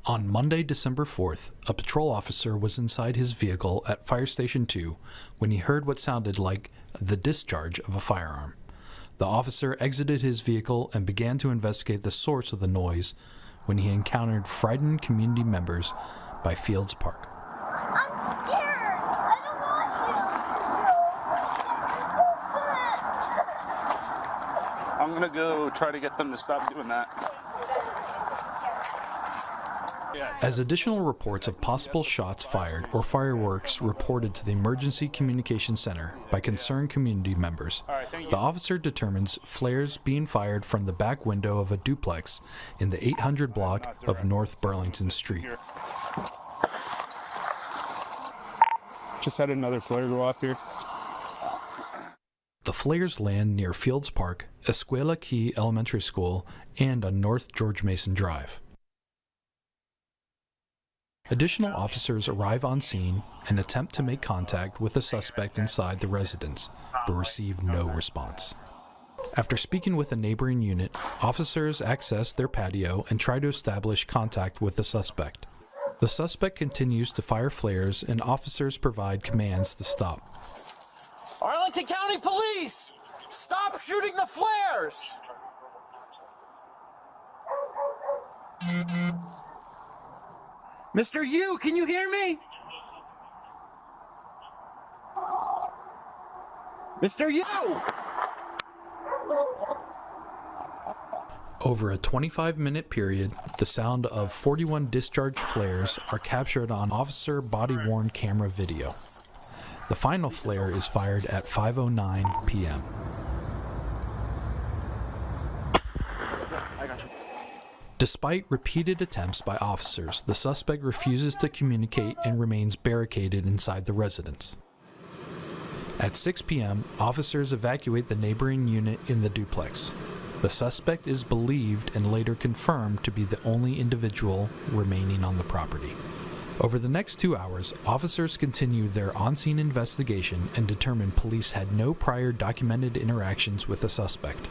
On Monday, December 4th, a patrol officer was inside his vehicle at Fire Station 2 when he heard what sounded like the discharge of a firearm. The officer exited his vehicle and began to investigate the source of the noise when he encountered frightened community members by Fields Park. I'm scared! I don't want you! I'm gonna go try to get them to stop doing that. As additional reports of possible shots fired or fireworks reported to the Emergency Communication Center by concerned community members, the officer determines flares being fired from the back window of a duplex in the 800 block of North Burlington Street. Just had another flare go off here. The flares land near Fields Park, Escuela Key Elementary School, and on North George Mason Drive. Additional officers arrive on scene and attempt to make contact with the suspect inside the residence, but receive no response. After speaking with a neighboring unit, officers access their patio and try to establish contact with the suspect. The suspect continues to fire flares and officers provide commands to stop. Arlington County Police! Stop shooting the flares! Mr. Yoo, can you hear me? Mr. Yoo! Over a 25-minute period, the sound of 41 discharged flares are captured on officer body-worn camera video. The final flare is fired at 5:09 p.m. Despite repeated attempts by officers, the suspect refuses to communicate and remains barricaded inside the residence. At 6 p.m., officers evacuate the neighboring unit in the duplex. The suspect is believed and later confirmed to be the only individual remaining on the property. Over the next 2 hours, officers continued their on-scene investigation and determined police had no prior documented interactions with the suspect.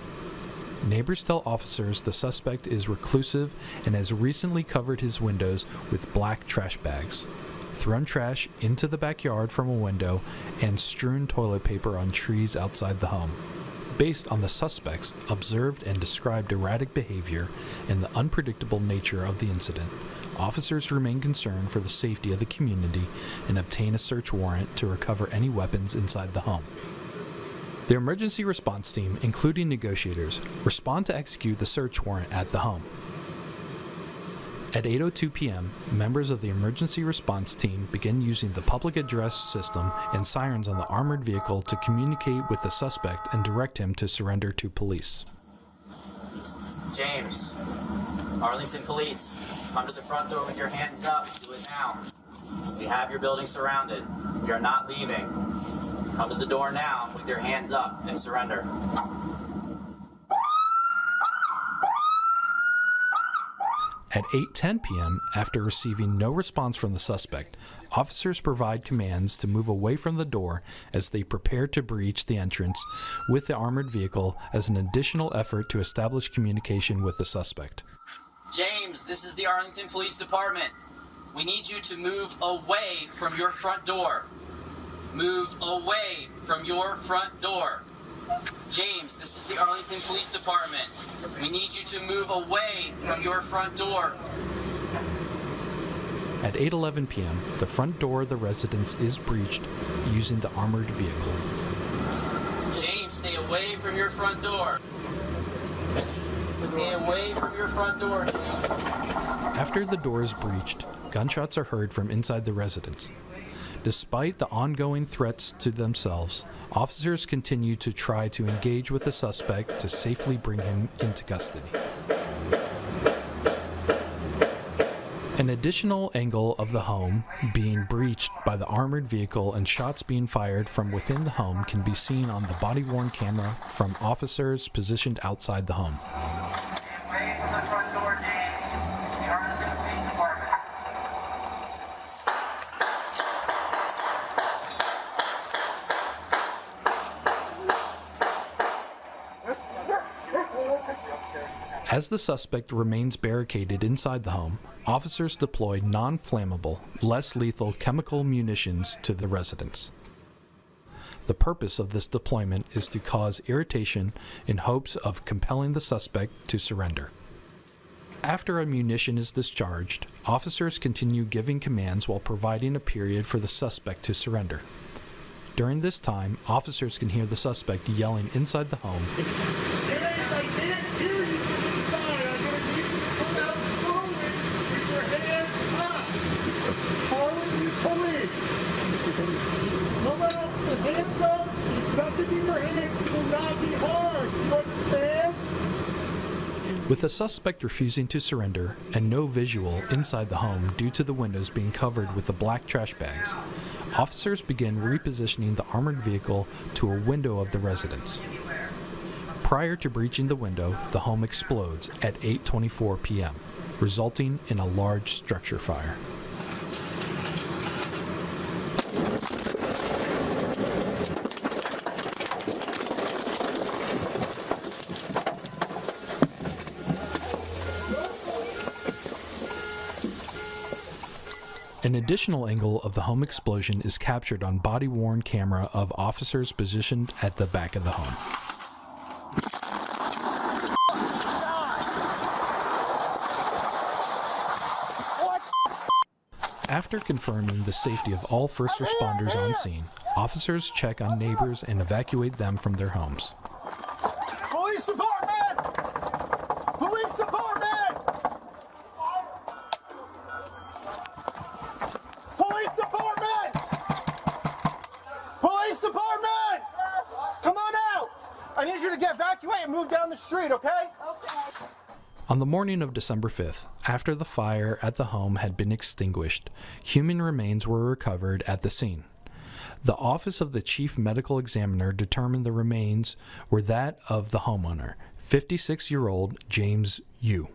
Neighbors tell officers the suspect is reclusive and has recently covered his windows with black trash bags, thrown trash into the backyard from a window, and strewn toilet paper on trees outside the home. Based on the suspect's observed and described erratic behavior and the unpredictable nature of the incident, officers remain concerned for the safety of the community and obtain a search warrant to recover any weapons inside the home. The emergency response team, including negotiators, respond to execute the search warrant at the home. At 8:02 p.m., members of the emergency response team begin using the public address system and sirens on the armored vehicle to communicate with the suspect and direct him to surrender to police. James, Arlington Police, come to the front door with your hands up. Do it now. We have your building surrounded. You're not leaving. Come to the door now with your hands up and surrender. At 8:10 p.m., after receiving no response from the suspect, officers provide commands to move away from the door as they prepare to breach the entrance with the armored vehicle as an additional effort to establish communication with the suspect. James, this is the Arlington Police Department. We need you to move away from your front door. Move away from your front door. James, this is the Arlington Police Department. We need you to move away from your front door. At 8:11 p.m., the front door of the residence is breached using the armored vehicle. James, stay away from your front door. Stay away from your front door, James. After the door is breached, gunshots are heard from inside the residence. Despite the ongoing threats to themselves, officers continue to try to engage with the suspect to safely bring him into custody. An additional angle of the home being breached by the armored vehicle and shots being fired from within the home can be seen on the body-worn camera from officers positioned outside the home. As the suspect remains barricaded inside the home, officers deploy non-flammable, less lethal chemical munitions to the residence. The purpose of this deployment is to cause irritation in hopes of compelling the suspect to surrender. After a munition is discharged, officers continue giving commands while providing a period for the suspect to surrender. During this time, officers can hear the suspect yelling inside the home, with the suspect refusing to surrender and no visual inside the home due to the windows being covered with the black trash bags. Officers begin repositioning the armored vehicle to a window of the residence. Prior to breaching the window, the home explodes at 8:24 p.m., resulting in a large structure fire. An additional angle of the home explosion is captured on body-worn camera of officers positioned at the back of the home. After confirming the safety of all first responders on scene, officers check on neighbors and evacuate them from their homes. Police department! Police department! Police department! Police department! Come on out! I need you to get evacuated and move down the street, okay? On the morning of December 5th, after the fire at the home had been extinguished, human remains were recovered at the scene. The Office of the Chief Medical Examiner determined the remains were that of the homeowner, 56-year-old James Yoo.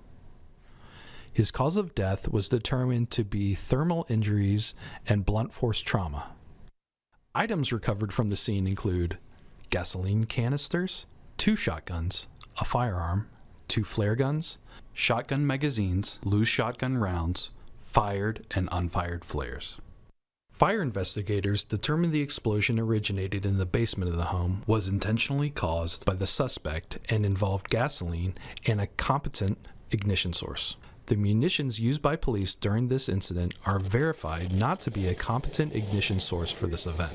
His cause of death was determined to be thermal injuries and blunt force trauma. Items recovered from the scene include gasoline canisters, 2 shotguns, a firearm, 2 flare guns, shotgun magazines, loose shotgun rounds, fired and unfired flares. Fire investigators determined the explosion originated in the basement of the home, was intentionally caused by the suspect, and involved gasoline and a competent ignition source. The munitions used by police during this incident are verified not to be a competent ignition source for this event.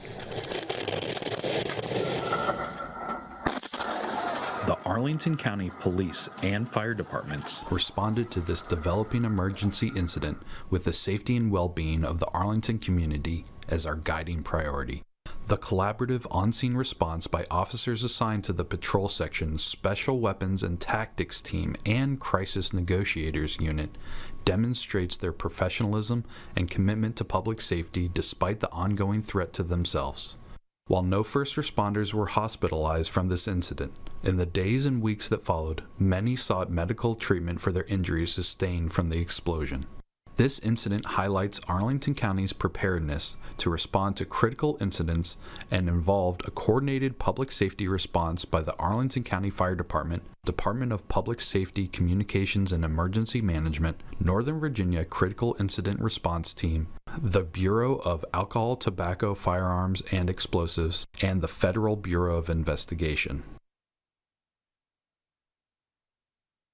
The Arlington County Police and fire departments responded to this developing emergency incident with the safety and well-being of the Arlington community as our guiding priority. The collaborative on-scene response by officers assigned to the Patrol Section's Special Weapons and Tactics Team and Crisis Negotiators Unit demonstrates their professionalism and commitment to public safety despite the ongoing threat to themselves. While no first responders were hospitalized from this incident, in the days and weeks that followed, many sought medical treatment for their injuries sustained from the explosion. This incident highlights Arlington County's preparedness to respond to critical incidents and involved a coordinated public safety response by the Arlington County Fire Department, Department of Public Safety, Communications and Emergency Management, Northern Virginia Critical Incident Response Team, the Bureau of Alcohol, Tobacco, Firearms, and Explosives, and the Federal Bureau of Investigation.